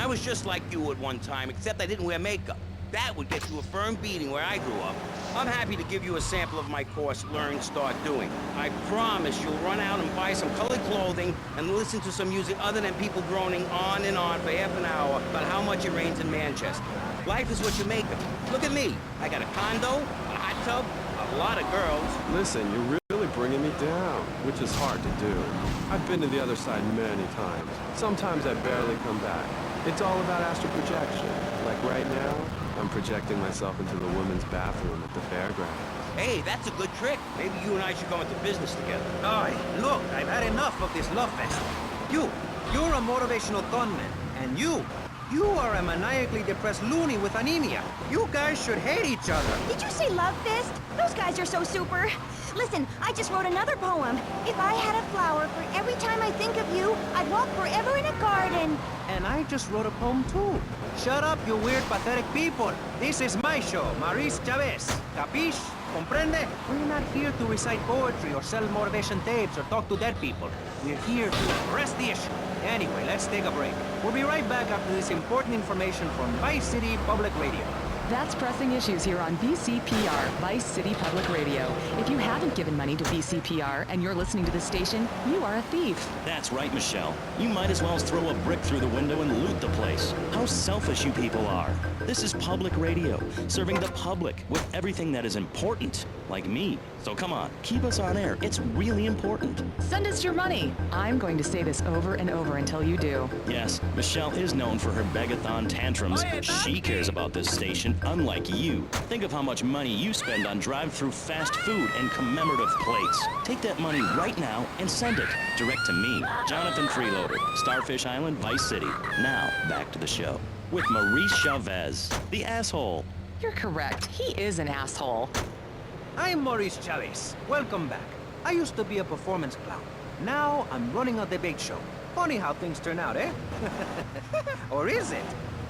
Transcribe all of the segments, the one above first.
was just like you at one time, except I didn't wear makeup. That would get you a firm beating where I grew up. I'm happy to give you a sample of my course, Learn, Start Doing. I promise you'll run out and buy some colored clothing and listen to some music other than people droning on and on for half an hour about how much it rains in Manchester. Life is what you make of it. Look at me. I got a condo, a hot tub, a lot of girls. Listen, you're really bringing me down, which is hard to do. I've been to the other side many times. Sometimes I barely come back. It's all about astral projection. Like right now, I'm projecting myself into the women's bathroom at the fairgrounds. Hey, that's a good trick. Maybe you and I should go into business together. Oi, look, I've had enough of this love fest. You're a motivational gunman, and you are a maniacally depressed loony with anemia. You guys should hate each other. Did you say love fist? Those guys are so super. Listen, I just wrote another poem. If I had a flower for every time I think of you, I'd walk forever in a garden. And I just wrote a poem too. Shut up, you weird, pathetic people. This is my show, Maurice Chavez. Capiche? Comprende? We're not here to recite poetry or sell motivation tapes or talk to dead people. We're here to address the issue. Anyway, let's take a break. We'll be right back after this important information from Vice City Public Radio. That's Pressing Issues here on VCPR, Vice City Public Radio. If you haven't given money to VCPR and you're listening to this station, you are a thief. That's right, Michelle. You might as well throw a brick through the window and loot the place. How selfish you people are. This is public radio, serving the public with everything that is important, like me. So come on, keep us on air. It's really important. Send us your money. I'm going to say this over and over until you do. Yes, Michelle is known for her begathon tantrums. She cares about this station, unlike you. Think of how much money you spend on drive-through fast food and commemorative plates. Take that money right now and send it direct to me, Jonathan Freeloader, Starfish Island, Vice City. Now, back to the show with Maurice Chavez, the asshole. You're correct. He is an asshole. I'm Maurice Chavez. Welcome back. I used to be a performance clown. Now I'm running a debate show. Funny how things turn out, eh? Or is it?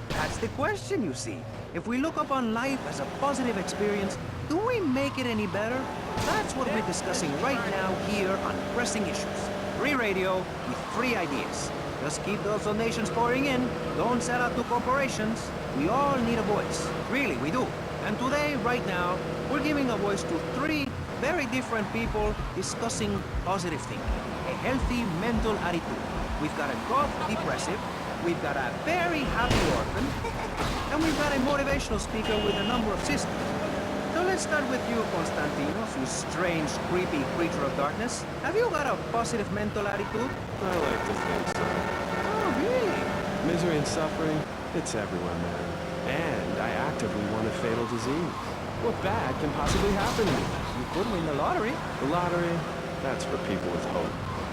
That's the question, you see. If we look upon life as a positive experience, do we make it any better? That's what we're discussing right now here on Pressing Issues. Free radio with free ideas. Just keep those donations pouring in. Don't sell out to corporations. We all need a voice. Really, we do. And today, right now, we're giving a voice to three very different people discussing positive thinking. A healthy mental attitude. We've got a goth depressive, we've got a very happy orphan, and we've got a motivational speaker with a number of sisters. So let's start with you, Constantinos, you strange, creepy creature of darkness. Have you got a positive mental attitude? I like to think so. Oh, really? Misery and suffering, it's everywhere, man. And I actively want a fatal disease. What bad can possibly happen to me? You could win the lottery. The lottery, that's for people with hope.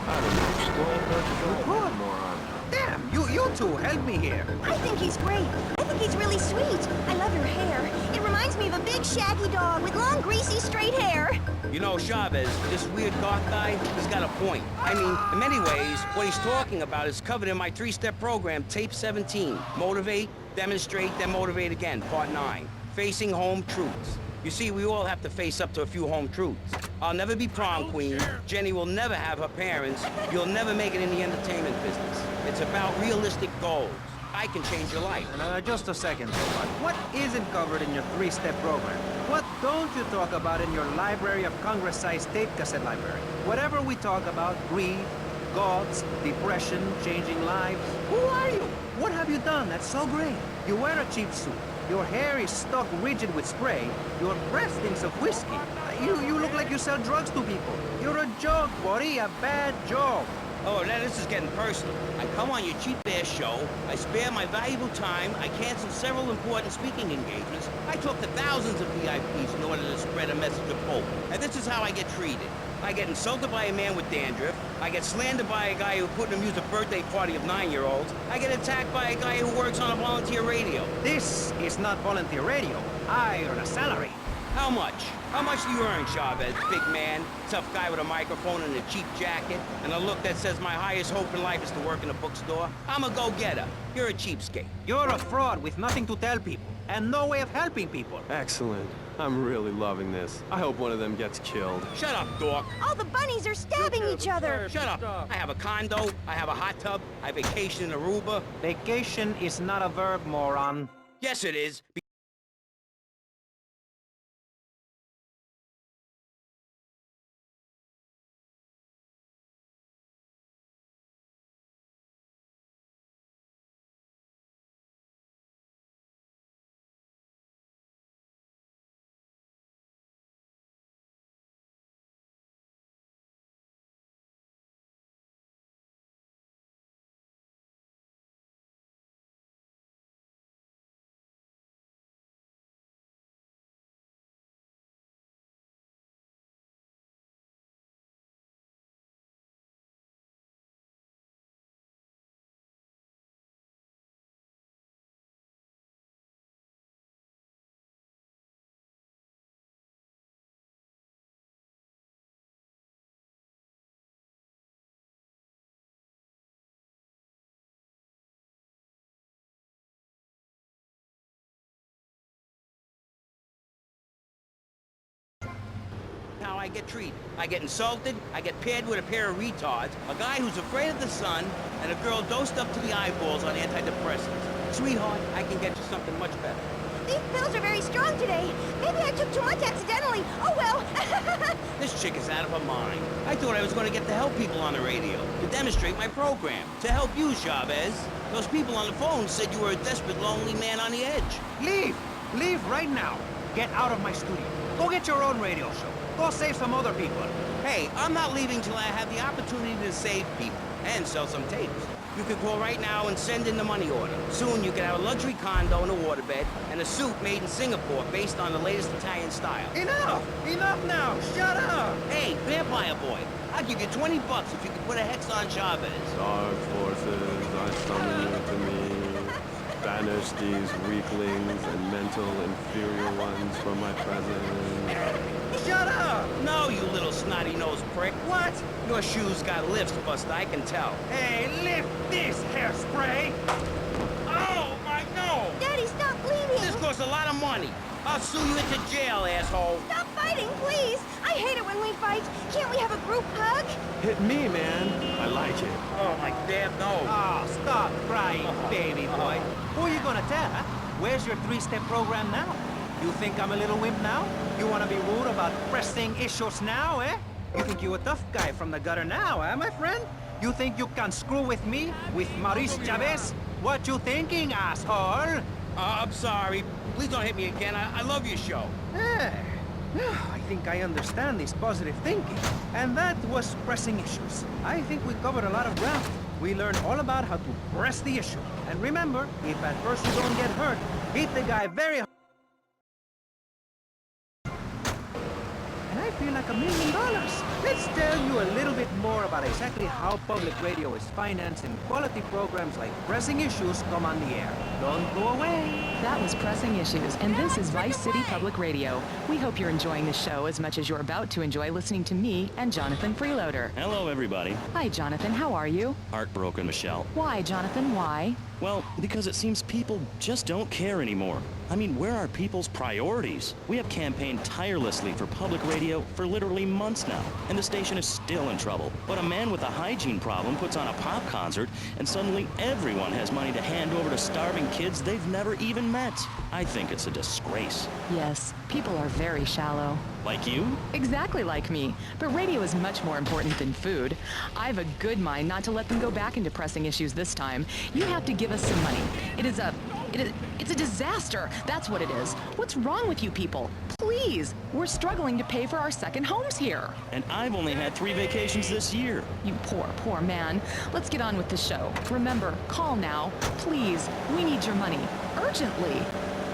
I don't know. Good. Moron. Damn, you two, help me here. I think he's great. I think he's really sweet. I love your hair. It reminds me of a big shaggy dog with long, greasy, straight hair. You know, Chavez, this weird goth guy, he's got a point. I mean, in many ways, what he's talking about is covered in my three-step program, Tape 17. Motivate, demonstrate, then motivate again, Part 9. Facing home truths. You see, we all have to face up to a few home truths. I'll never be prom queen. Jenny will never have her parents. You'll never make it in the entertainment business. It's about realistic goals. I can change your life. Just a second, Robot. What isn't covered in your three-step program? What don't you talk about in your Library of Congress-sized tape cassette library? Whatever we talk about, greed, gods, depression, changing lives. Who are you? What have you done that's so great? You wear a cheap suit. Your hair is stuck rigid with spray. Your breath stinks of whiskey. You look like you sell drugs to people. You're a joke, buddy, a bad joke. Oh, now this is getting personal. I come on your cheap-ass show, I spare my valuable time, I cancel several important speaking engagements, I talk to thousands of VIPs in order to spread a message of hope. And this is how I get treated. I get insulted by a man with dandruff, I get slandered by a guy who couldn't amuse a birthday party of 9-year-olds, I get attacked by a guy who works on a volunteer radio. This is not volunteer radio. I earn a salary. How much? How much do you earn, Chavez? Big man, tough guy with a microphone and a cheap jacket, and a look that says my highest hope in life is to work in a bookstore? I'm a go-getter. You're a cheapskate. You're a fraud with nothing to tell people, and no way of helping people. Excellent. I'm really loving this. I hope one of them gets killed. Shut up, dork. All the bunnies are stabbing each other. Shut up. I have a condo, I have a hot tub, I vacation in Aruba. Vacation is not a verb, moron. Yes, it is. How I get treated. I get insulted, I get paired with a pair of retards, a guy who's afraid of the sun, and a girl dosed up to the eyeballs on antidepressants. Sweetheart, I can get you something much better. These pills are very strong today. Maybe I took too much accidentally. Oh well. This chick is out of her mind. I thought I was going to get to help people on the radio, to demonstrate my program, to help you, Chavez. Those people on the phone said you were a desperate, lonely man on the edge. Leave! Leave right now. Get out of my studio. Go get your own radio show. Go save some other people. Hey, I'm not leaving till I have the opportunity to save people and sell some tapes. You can call right now and send in the money order. Soon you can have a luxury condo and a waterbed and a suit made in Singapore based on the latest Italian style. Enough! Enough now! Shut up! Hey, vampire boy, I'll give you $20 if you can put a hex on Chavez. Dark forces, I summon you to me. Banish these weaklings and mental inferior ones from my presence. Shut up! No, you little snotty-nosed prick. What? Your shoes got lifts, Buster, I can tell. Hey, lift this hairspray! Oh, my nose! Daddy, stop bleeding. This costs a lot of money. I'll sue you into jail, asshole. Stop fighting, please. I hate it when we fight. Can't we have a group hug? Hit me, man. I like it. Oh, my damn nose. Oh, stop crying, baby boy. Who are you gonna tell, huh? Where's your three-step program now? You think I'm a little wimp now? You wanna be rude about pressing issues now, eh? You think you a tough guy from the gutter now, eh, my friend? You think you can screw with me, with Maurice Chavez? What you thinking, asshole? I'm sorry. Please don't hit me again. I love your show. I think I understand this positive thinking. And that was pressing issues. I think we covered a lot of ground. We learned all about how to press the issue. And remember, if at first you don't get hurt, hit the guy very hard. And I feel like $1 million. Let's tell you a little bit more about exactly how public radio is financed and quality programs like Pressing Issues come on the air. Don't go away. That was Pressing Issues, and this is Vice City Public Radio. We hope you're enjoying the show as much as you're about to enjoy listening to me and Jonathan Freeloader. Hello, everybody. Hi, Jonathan. How are you? Heartbroken, Michelle. Why, Jonathan? Why? Well, because it seems people just don't care anymore. I mean, where are people's priorities? We have campaigned tirelessly for public radio for literally months now, and the station is still in trouble. But a man with a hygiene problem puts on a pop concert, and suddenly everyone has money to hand over to starving kids they've never even met. I think it's a disgrace. Yes, people are very shallow. Like you? Exactly like me. But radio is much more important than food. I've a good mind not to let them go back into Pressing Issues this time. You have to give us some money. It's a disaster. That's what it is. What's wrong with you people? Please, we're struggling to pay for our second homes here. And I've only had 3 vacations this year. You poor man. Let's get on with the show. Remember, call now. Please, we need your money. Urgently.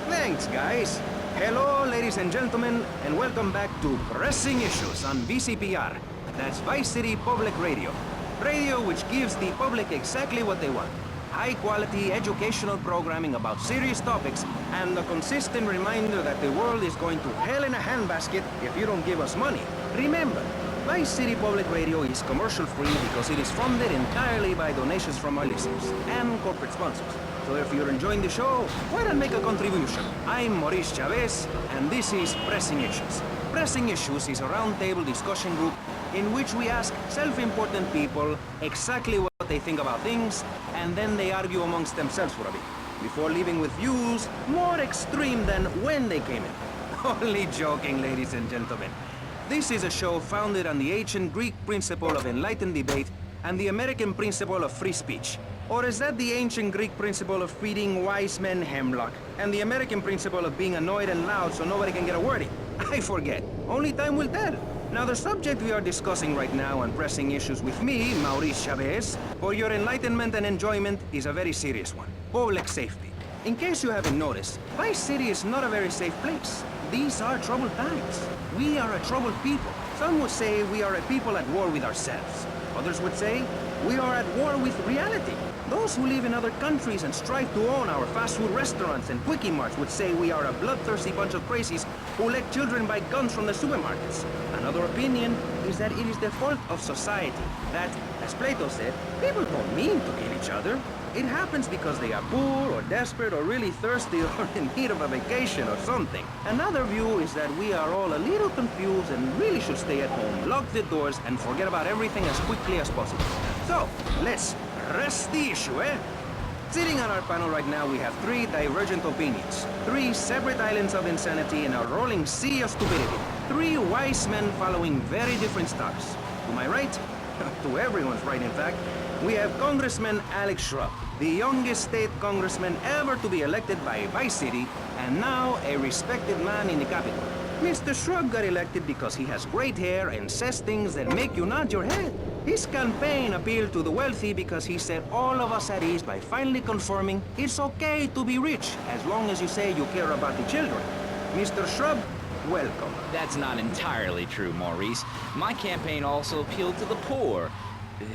Thanks, guys. Hello, ladies and gentlemen, and welcome back to Pressing Issues on VCPR. That's Vice City Public Radio. Radio which gives the public exactly what they want. high-quality educational programming about serious topics, and the consistent reminder that the world is going to hell in a handbasket if you don't give us money. Remember, Vice City Public Radio is commercial-free because it is funded entirely by donations from our listeners and corporate sponsors. So if you're enjoying the show, why not make a contribution? I'm Maurice Chavez, and this is Pressing Issues. Pressing Issues is a roundtable discussion group in which we ask self-important people exactly what they think about things, and then they argue amongst themselves for a bit, before leaving with views more extreme than when they came in. Only joking, ladies and gentlemen. This is a show founded on the ancient Greek principle of enlightened debate and the American principle of free speech. Or is that the ancient Greek principle of feeding wise men hemlock and the American principle of being annoyed and loud so nobody can get a word in? I forget. Only time will tell. Now, the subject we are discussing right now on Pressing Issues with me, Maurice Chavez, for your enlightenment and enjoyment, is a very serious one. Public safety. In case you haven't noticed, Vice City is not a very safe place. These are troubled times. We are a troubled people. Some would say we are a people at war with ourselves. Others would say we are at war with reality. Those who live in other countries and strive to own our fast food restaurants and quickie marts would say we are a bloodthirsty bunch of crazies who let children buy guns from the supermarkets. Another opinion is that it is the fault of society. That, as Plato said, people don't mean to kill each other. It happens because they are poor or desperate or really thirsty or in need of a vacation or something. Another view is that we are all a little confused and really should stay at home, lock the doors, and forget about everything as quickly as possible. So, let's press the issue, eh? Sitting on our panel right now, we have three divergent opinions. Three separate islands of insanity in a rolling sea of stupidity. Three wise men following very different stars. To my right, to everyone's right in fact, we have Congressman Alex Shrub, the youngest state congressman ever to be elected by Vice City, and now a respected man in the Capitol. Mr. Shrub got elected because he has great hair and says things that make you nod your head. His campaign appealed to the wealthy because he set all of us at ease by finally confirming it's okay to be rich as long as you say you care about the children. Mr. Shrub, welcome. That's not entirely true, Maurice. My campaign also appealed to the poor,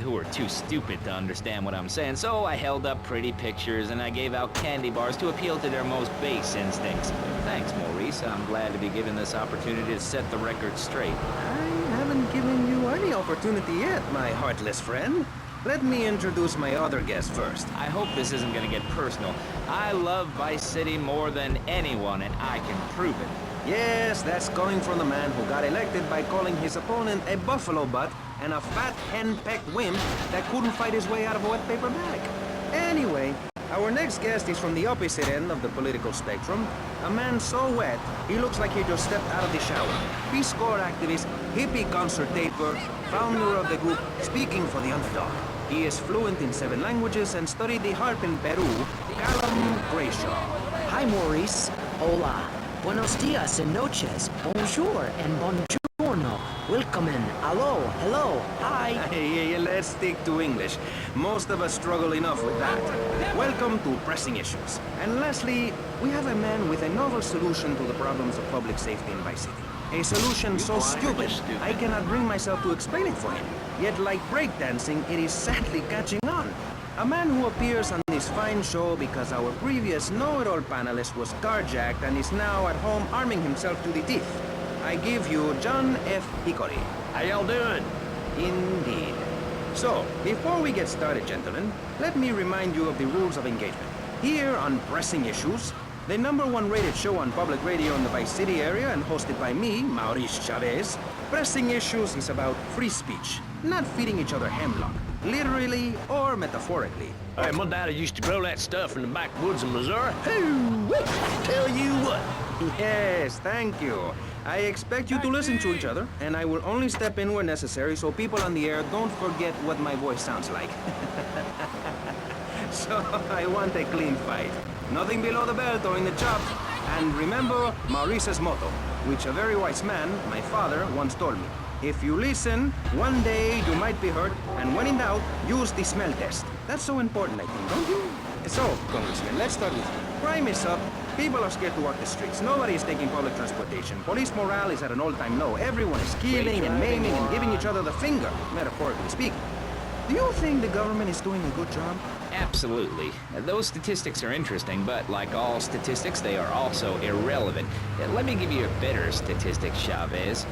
who are too stupid to understand what I'm saying, so I held up pretty pictures and I gave out candy bars to appeal to their most base instincts. Thanks, Maurice. I'm glad to be given this opportunity to set the record straight. I haven't given you any opportunity yet, my heartless friend. Let me introduce my other guest first. I hope this isn't gonna get personal. I love Vice City more than anyone, and I can prove it. Yes, that's coming from the man who got elected by calling his opponent a buffalo butt and a fat hen-pecked wimp that couldn't fight his way out of a wet paper bag. Anyway, our next guest is from the opposite end of the political spectrum. A man so wet, he looks like he just stepped out of the shower. Peace Corps activist, hippie concert taper, founder of the group Speaking for the Underdog. He is fluent in 7 languages and studied the harp in Peru, Callum Grayshaw. Hi, Maurice. Hola. Buenos dias and noches. Bonjour and buongiorno. Welcome in. Hello. Hello. Hi. Hey, let's stick to English. Most of us struggle enough with that. Welcome to Pressing Issues. And lastly, we have a man with a novel solution to the problems of public safety in Vice City. A solution so stupid, I cannot bring myself to explain it for him. Yet like breakdancing, it is sadly catching on. A man who appears on this fine show because our previous know-it-all panelist was carjacked and is now at home arming himself to the teeth. I give you John F. Hickory. How y'all doing? Indeed. So, before we get started, gentlemen, let me remind you of the rules of engagement. Here on Pressing Issues, the #1 rated show on public radio in the Vice City area and hosted by me, Maurice Chavez, Pressing Issues is about free speech, not feeding each other hemlock, literally or metaphorically. Hey, my daddy used to grow that stuff in the backwoods of Missouri. Hoo, tell you what. Yes, thank you. I expect you to listen to each other, and I will only step in where necessary so people on the air don't forget what my voice sounds like. So, I want a clean fight. Nothing below the belt or in the chops. And remember Maurice's motto, which a very wise man, my father, once told me. If you listen, one day you might be hurt, and when in doubt, use the smell test. That's so important, I think, don't you? So, Congressman, let's start with you. Crime is up. People are scared to walk the streets. Nobody is taking public transportation. Police morale is at an all-time low. Everyone is killing and maiming and giving each other the finger, metaphorically speaking. Do you think the government is doing a good job? Absolutely. Those statistics are interesting, but like all statistics, they are also irrelevant. Let me give you a better statistic, Chavez.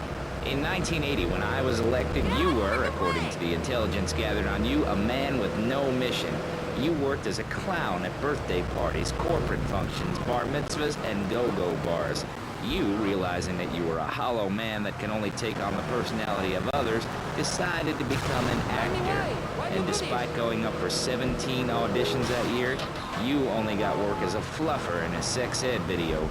In 1980, when I was elected, you were, according to the intelligence gathered on you, a man with no mission. You worked as a clown at birthday parties, corporate functions, bar mitzvahs, and go-go bars. You, realizing that you were a hollow man that can only take on the personality of others, decided to become an actor. And despite going up for 17 auditions that year, you only got work as a fluffer in a sex ed video.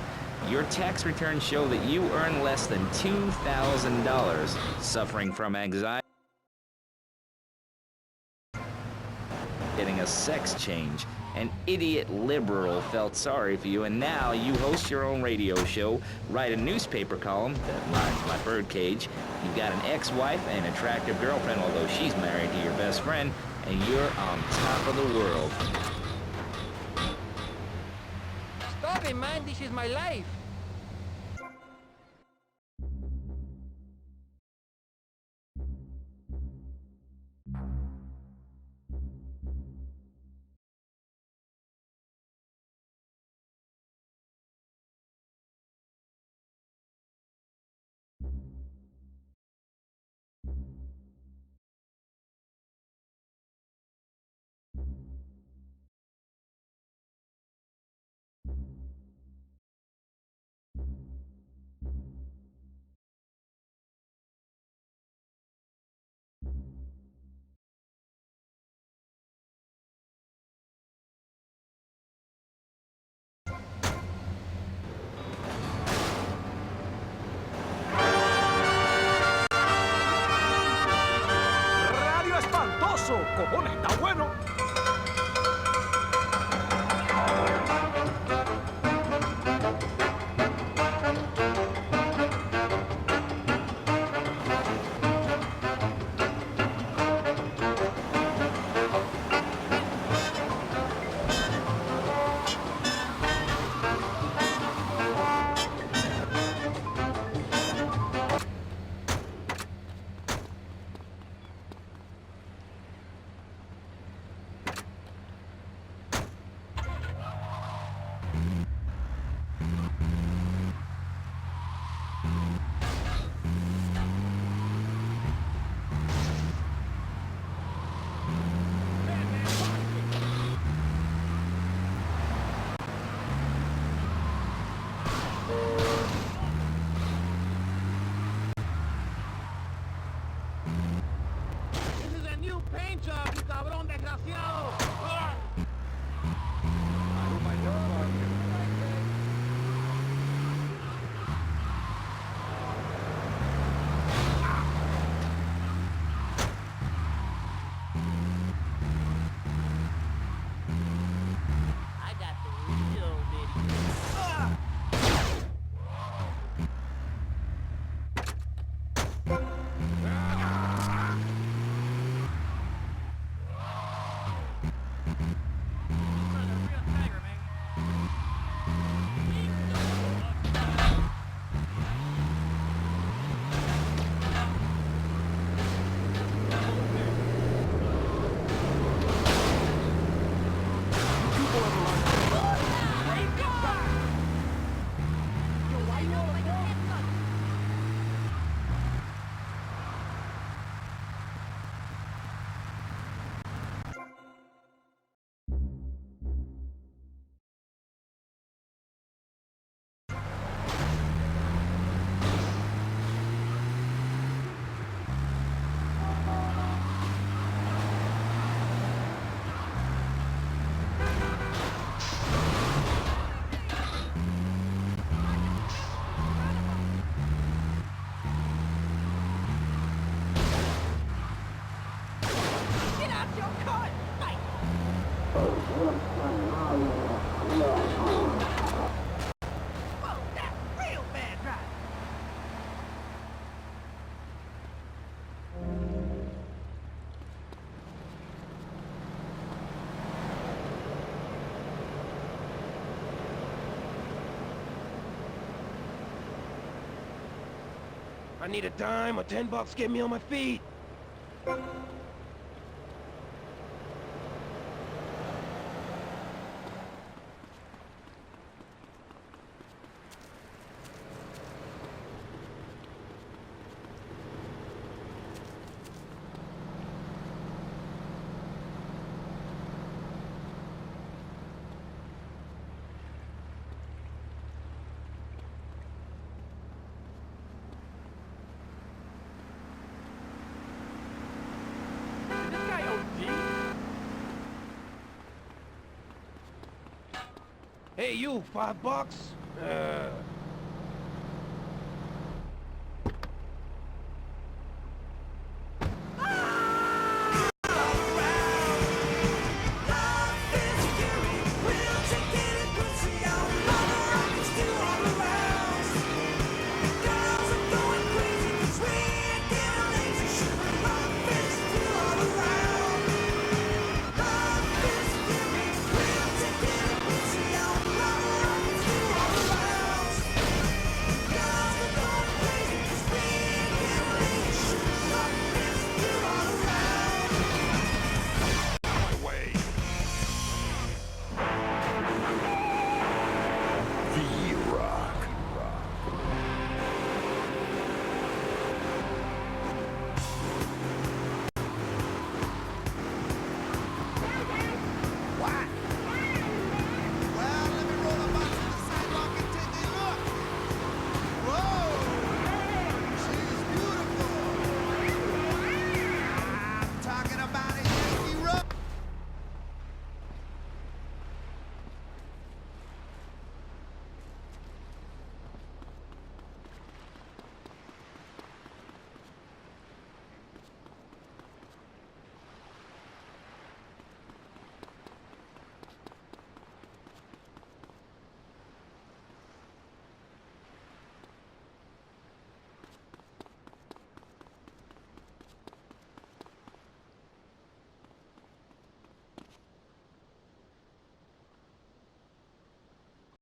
Your tax returns show that you earn less than $2,000, suffering from anxiety, getting a sex change. An idiot liberal felt sorry for you, and now you host your own radio show, write a newspaper column that lines my birdcage. You've got an ex-wife and attractive girlfriend, although she's married to your best friend, and you're on top of the world. Stop it, man. This is my life. Radio espantoso, cojones, está bueno. I need a dime or $10 to get me on my feet. Hey, you, $5?